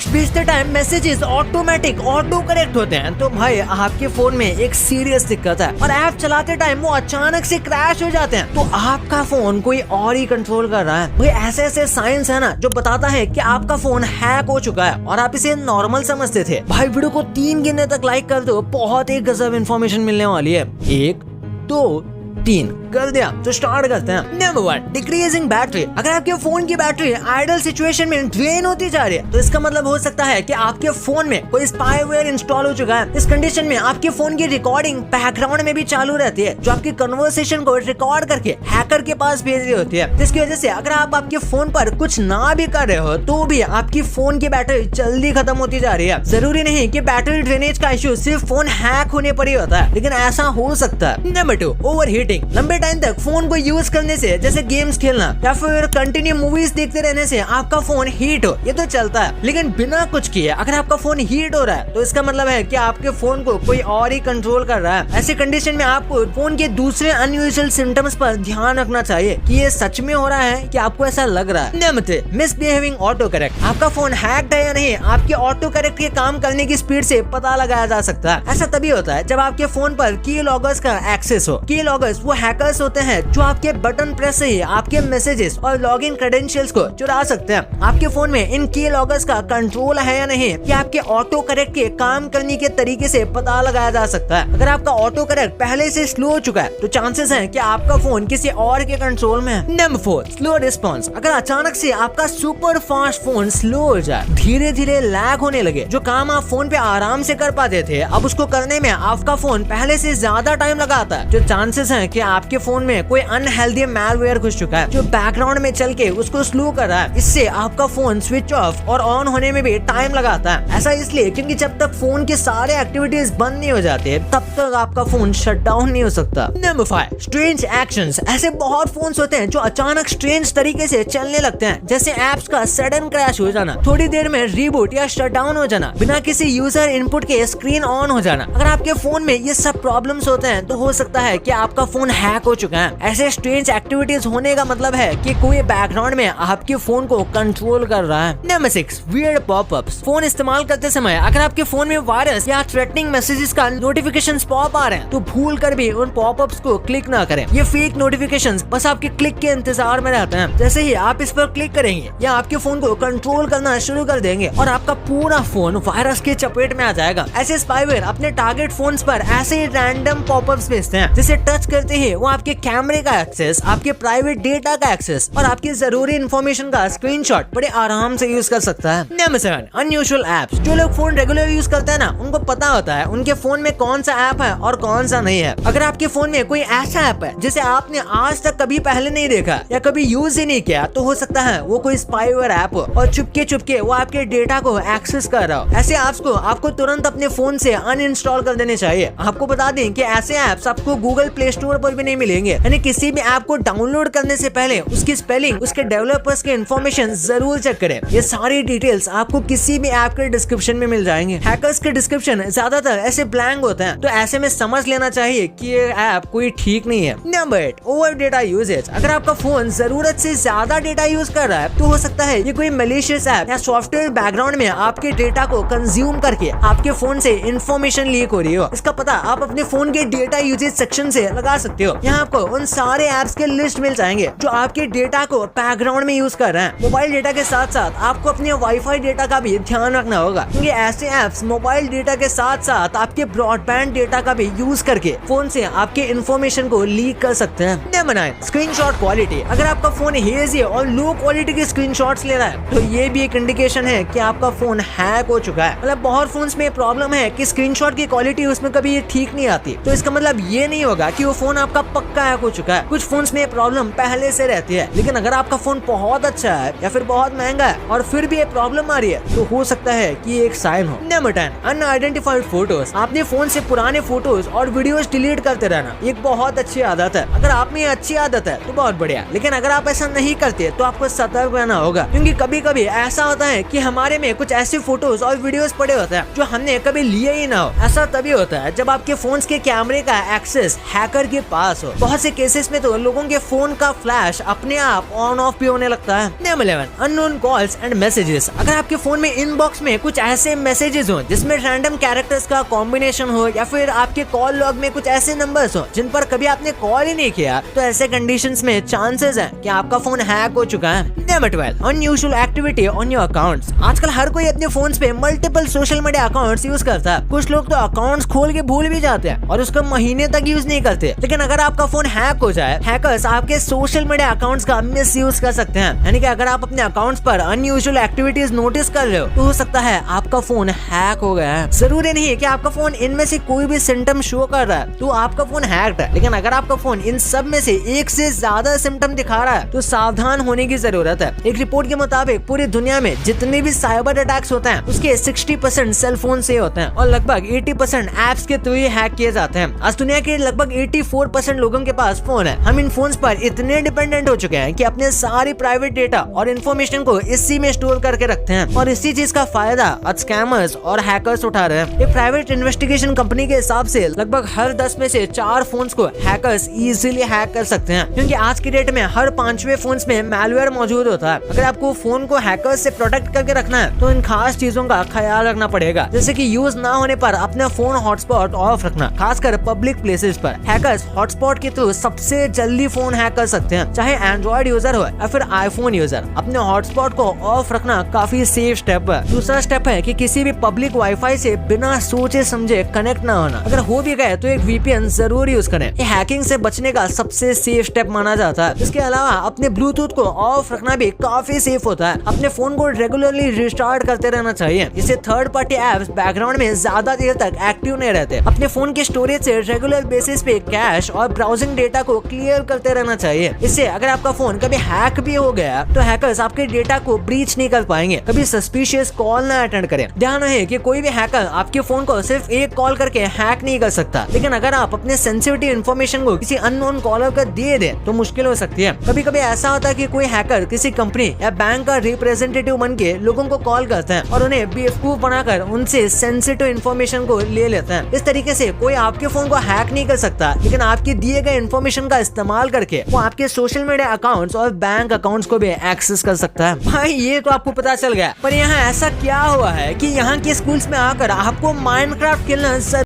Text भेजते time messages automatic auto correct होते हैं। तो भाई आपके फोन में एक सीरियस दिक्कत है और ऐप चलाते टाइम वो अचानक से क्रैश हो जाते हैं, तो आपका फोन कोई और ही कंट्रोल कर रहा है। भाई ऐसे ऐसे साइंस है ना जो बताता है कि आपका फोन हैक हो चुका है और आप इसे नॉर्मल समझते थे। भाई वीडियो को 3 गिनने तक लाइक कर दो, बहुत ही गजब इन्फॉर्मेशन मिलने वाली है। 1 2 3 कर दिया। तो स्टार्ट करते हैं। Number 1, decreasing battery. अगर आपके फोन की बैटरी आइडल सिचुएशन में ड्रेन होती जा रही है तो इसका मतलब हो सकता है कि आपके फोन में कोई स्पाईवेयर इंस्टॉल हो चुका है। इस कंडीशन में आपके फोन की रिकॉर्डिंग बैकग्राउंड में भी चालू रहती है, जो आपकी कन्वर्सेशन को रिकॉर्ड करके हैकर के पास भेज रही होती है। जिसकी वजह से अगर आप आपके फोन पर कुछ ना भी कर रहे हो तो भी आपकी फोन की बैटरी जल्दी खत्म होती जा रही है। जरूरी नहीं कि बैटरी ड्रेनेज का इश्यू सिर्फ फोन हैक होने पर ही होता है, लेकिन ऐसा हो सकता है। Number 2, overheating. लंबे टाइम तक फोन को यूज करने से, जैसे गेम्स खेलना या फिर कंटिन्यू मूवीज देखते रहने से आपका फोन हीट हो, ये तो चलता है। लेकिन बिना कुछ किए अगर आपका फोन हीट हो रहा है तो इसका मतलब है कि आपके फोन को कोई और ही कंट्रोल कर रहा है। ऐसी कंडीशन में आपको फोन के दूसरे अनयूजुअल सिम्टम्स पर ध्यान रखना चाहिए कि ये सच में हो रहा है कि आपको ऐसा लग रहा है। Number 3, misbehaving auto correct. आपका फोन हैक्ड है या नहीं, आपके ऑटो करेक्ट के काम करने की स्पीड से पता लगाया जा सकता है। ऐसा तभी होता है जब आपके फोन पर की लॉगर्स का एक्सेस हो। की लॉगर्स वो हैकर्स होते हैं जो आपके बटन प्रेस से ही आपके मैसेजेस और लॉगिन क्रेडेंशियल्स को चुरा सकते हैं। आपके फोन में इन की लॉगर्स का कंट्रोल है या नहीं, कि आपके ऑटो करेक्ट के काम करने के तरीके से पता लगाया जा सकता है। अगर आपका ऑटो करेक्ट पहले से स्लो हो चुका है तो चांसेस हैं कि आपका फोन किसी और के कंट्रोल में है। Number 4, slow response. अगर अचानक से आपका सुपर फास्ट फोन स्लो हो जाए, धीरे धीरे लैग होने लगे, जो काम आप फोन पे आराम से कर पाते थे अब उसको करने में आपका फोन पहले से ज्यादा टाइम लगाता है, जो चांसेस हैं कि आपके फोन में कोई अनहेल्दी मैलवेयर घुस चुका है जो बैकग्राउंड में चल के उसको स्लो कर रहा है। इससे आपका फोन स्विच ऑफ और ऑन होने में भी टाइम लगाता है। ऐसा इसलिए क्योंकि जब तक फोन के सारे एक्टिविटीज बंद नहीं हो जाते तब तक आपका फोन शट डाउन नहीं हो सकता। Number 5, strange actions. ऐसे बहुत फोन्स होते हैं जो अचानक स्ट्रेंज तरीके से चलने लगते हैं, जैसे एप्स का सडन क्रैश हो जाना, थोड़ी देर में रीबूट या शट डाउन हो जाना, बिना किसी यूजर इनपुट के स्क्रीन ऑन हो जाना। अगर आपके फोन में ये सब प्रॉब्लम्स होते हैं तो हो सकता है कि आपका फोन हैक हो चुका है। ऐसे स्ट्रेंज एक्टिविटीज होने का मतलब है कि कोई बैकग्राउंड में आपके फोन को कंट्रोल कर रहा है। Number 6, weird popups. फोन इस्तेमाल करते समय अगर आपके फोन में वायरस या थ्रेटनिंग मैसेजेस का नोटिफिकेशंस पॉप आ रहे हैं तो भूल कर भी उन पॉपअप्स को क्लिक ना करें। ये फेक नोटिफिकेशंस बस आपके क्लिक के इंतजार में रहते हैं। जैसे ही आप इस पर क्लिक करेंगे या आपके फोन को कंट्रोल करना शुरू कर देंगे और आपका पूरा फोन वायरस के चपेट में आ जाएगा। ऐसे स्पाईवेयर अपने टारगेट फोन्स पर ऐसे रैंडम पॉपअप्स भेजते हैं जिसे टच करते ही वो आपके कैमरे का एक्सेस, आपके प्राइवेट डेटा का एक्सेस और आपकी जरूरी इंफॉर्मेशन का स्क्रीनशॉट बड़े आराम से यूज कर सकता है। Number 7, unusual apps. जो लोग फोन रेगुलर यूज करते हैं ना, उनको पता होता है उनके फोन में कौन सा ऐप है और कौन सा नहीं है। अगर आपके फोन में कोई ऐसा ऐप है जिसे आपने आज तक कभी पहले नहीं देखा या कभी यूज ही नहीं किया तो हो सकता है वो कोई स्पाईवेयर ऐप हो और चुपके वो आपके डेटा को एक्सेस कर रहा हो। ऐसे ऐप्स को आपको तुरंत अपने फोन से अनइंस्टॉल कर देने चाहिए। आपको बता दें कि ऐसे ऐप्स आपको गूगल प्ले स्टोर पर भी नहीं मिलेंगे, यानी किसी भी ऐप को डाउनलोड करने से पहले उसकी स्पेलिंग, उसके डेवलपर्स के इन्फॉर्मेशन जरूर चेक करें। ये सारी डिटेल्स आपको किसी भी ऐप के डिस्क्रिप्शन में मिल जाएंगे। हैकर्स के डिस्क्रिप्शन ज्यादातर ऐसे ब्लैंक होते हैं, तो ऐसे में समझ लेना चाहिए कि ये ऐप कोई ठीक नहीं है। Number 8, over data usage. अगर आपका फोन जरूरत से ज्यादा डेटा यूज कर रहा है तो हो सकता है ये कोई मैलिशियस ऐप या सॉफ्टवेयर बैकग्राउंड में आपके डेटा को कंज्यूम करके आपके फोन से इंफॉर्मेशन लीक हो रही हो। इसका पता आप अपने फोन के डेटा यूजेज सेक्शन से लगा सकते हो। यहाँ आपको उन सारे ऐप्स के लिस्ट मिल जाएंगे जो आपके डेटा को बैकग्राउंड में यूज कर रहे हैं। मोबाइल डेटा के साथ साथ आपको अपने वाईफाई डेटा का भी ध्यान रखना होगा, क्योंकि ऐसे ऐप्स मोबाइल डेटा के साथ साथ आपके ब्रॉडबैंड डेटा का भी यूज करके फोन से आपके इंफॉर्मेशन को लीक कर सकते हैं। Number 9, screenshot quality. अगर आपका फोन हेजी और लो क्वालिटी के स्क्रीनशॉट्स ले रहा है तो ये भी एक इंडिकेशन है कि आपका फोन हैक हो चुका है। मतलब बहुत फोन्स में प्रॉब्लम है कि स्क्रीनशॉट की क्वालिटी उसमें कभी ये ठीक नहीं आती, तो इसका मतलब ये नहीं होगा कि वो फोन आपका पक्का हैक हो चुका है। कुछ फोन्स में प्रॉब्लम पहले से रहती है, लेकिन अगर आपका फोन बहुत अच्छा है या फिर बहुत महंगा है और फिर भी ये प्रॉब्लम आ रही है तो हो सकता है कि ये एक साइन हो। Number 10, unidentified photos. आपने फोन से पुराने फोटोज और वीडियोस डिलीट करते रहना एक बहुत अच्छी आदत है। अगर आप में अच्छी आदत है तो बहुत बढ़िया, लेकिन अगर आप ऐसा नहीं करते तो आपको सतर्क रहना होगा, क्योंकि कभी कभी ऐसा होता है कि हमारे में कुछ ऐसे फोटोज और वीडियोस पड़े होते हैं जो हमने कभी लिए ही ना हो। ऐसा तभी होता है जब आपके फोन के कैमरे का एक्सेस हैकर के पास हो। बहुत से केसेस में तो लोगों के फोन का फ्लैश अपने आप ऑन ऑफ भी होने लगता है। Number 11, unknown calls and messages. अगर आपके फोन में इनबॉक्स में कुछ ऐसे मैसेजेस हो जिसमें रैंडम कैरेक्टर्स का कॉम्बिनेशन हो, या फिर आपके कॉल लॉग में कुछ ऐसे नंबर्स हो जिन पर कभी आपने कॉल ही नहीं किया, तो ऐसे कंडीशंस में चांसेस है कि आपका फोन हैक हो चुका है। Number 12, unusual activity on your accounts. आजकल हर कोई अपने फोन्स पे multiple social media accounts use करता है। कुछ लोग तो अकाउंट्स खोल के भूल भी जाते हैं और उसका महीने तक यूज नहीं करते। लेकिन अगर आपका फोन हैक हो जाए, हैकर्स आपके सोशल मीडिया अकाउंट्स का मिस यूज कर सकते हैं। यानी कि अगर आप अपने अकाउंट्स पर अनयूजुअल एक्टिविटीज नोटिस कर रहे हो, तो हो सकता है आपका फोन हैक हो गया है। जरूरी नहीं है कि आपका फोन इनमें से कोई भी सिम्टम शो कर रहा है तो आपका फोन हैक्ड है। लेकिन अगर आपका फोन इन सब में से एक से ज्यादा सिम्टम दिखा रहा है तो सावधान होने की जरूरत है। एक रिपोर्ट के मुताबिक पूरी दुनिया में जितने भी साइबर अटैक्स होते हैं उसके 60% सेल फोन से होते हैं और लगभग 80% एप्स के थ्रू हैक किए जाते हैं। आज दुनिया के लगभग 84% लोगों के पास फोन है। हम इन फोन्स पर इतने डिपेंडेंट हो चुके हैं कि अपने सारी प्राइवेट डेटा और इन्फॉर्मेशन को इसी में स्टोर करके रखते हैं और इसी चीज का फायदा आज स्कैमर्स और हैकर्स उठा रहे हैं। एक प्राइवेट इन्वेस्टिगेशन कंपनी के हिसाब से लगभग हर 10 में से 4 फोन्स को हैकर्स इजीली हैक कर सकते हैं, क्योंकि आज की डेट में हर 5वें फोन्स में मैलवेयर मौजूद होता है। अगर आपको फोन को हैकर्स से प्रोटेक्ट करके रखना है तो इन खास चीजों का ख्याल रखना पड़ेगा, जैसे कि यूज ना होने पर अपना फोन हॉटस्पॉट ऑफ रखना, खासकर पब्लिक प्लेसेस पर। हैकर्स हॉटस्पॉट के थ्रू सबसे जल्दी फोन हैक कर सकते हैं, चाहे एंड्रॉइड यूजर हो या फिर आईफोन यूजर। अपने हॉटस्पॉट को ऑफ रखना काफी सेफ स्टेप है। दूसरा स्टेप है कि किसी भी पब्लिक वाईफाई से बिना सोचे समझे कनेक्ट ना होना। अगर हो भी गए तो एक वीपीएन जरूर यूज करें। ये हैकिंग से बचने का सबसे सेफ स्टेप माना जाता है। इसके अलावा अपने ब्लूटूथ को ऑफ रखना भी काफी सेफ होता है। अपने फोन को रेगुलरली रिस्टार्ट करते रहना चाहिए, इससे थर्ड पार्टी एप्स बैकग्राउंड में ज्यादा देर तक एक्टिव नहीं रहते। अपने फोन के स्टोरेज से रेगुलर बेसिस पे कैश और ब्राउजिंग डेटा को क्लियर करते रहना चाहिए। इससे अगर आपका फोन कभी हैक भी हो गया तो हैकर्स आपके डेटा को ब्रीच नहीं कर पाएंगे। कभी सस्पिशियस कॉल ना अटेंड करें। ध्यान रहे कि कोई भी हैकर आपके फोन को सिर्फ एक कॉल करके हैक नहीं कर सकता, लेकिन अगर आप अपने सेंसिटिव इन्फॉर्मेशन को किसी अननोन कॉलर को दे दे तो मुश्किल हो सकती है। कभी कभी ऐसा होता है कि कोई हैकर किसी कंपनी या बैंक का रिप्रेजेंटेटिव बन के लोगों को कॉल करते हैं और उन्हें बेवकूफ बनाकर उनसे सेंसिटिव इन्फॉर्मेशन को ले लेते हैं। इस तरीके से कोई आपके फोन को हैक नहीं कर सकता, लेकिन आपके दिए गए इन्फॉर्मेशन का इस्तेमाल करके वो आपके सोशल मीडिया अकाउंट्स और बैंक अकाउंट्स को भी एक्सेस कर सकता है। भाई ये तो आपको पता चल गया, पर यहाँ ऐसा क्या हुआ है कि यहाँ के स्कूल्स में आकर आपको माइनक्राफ्ट खेलना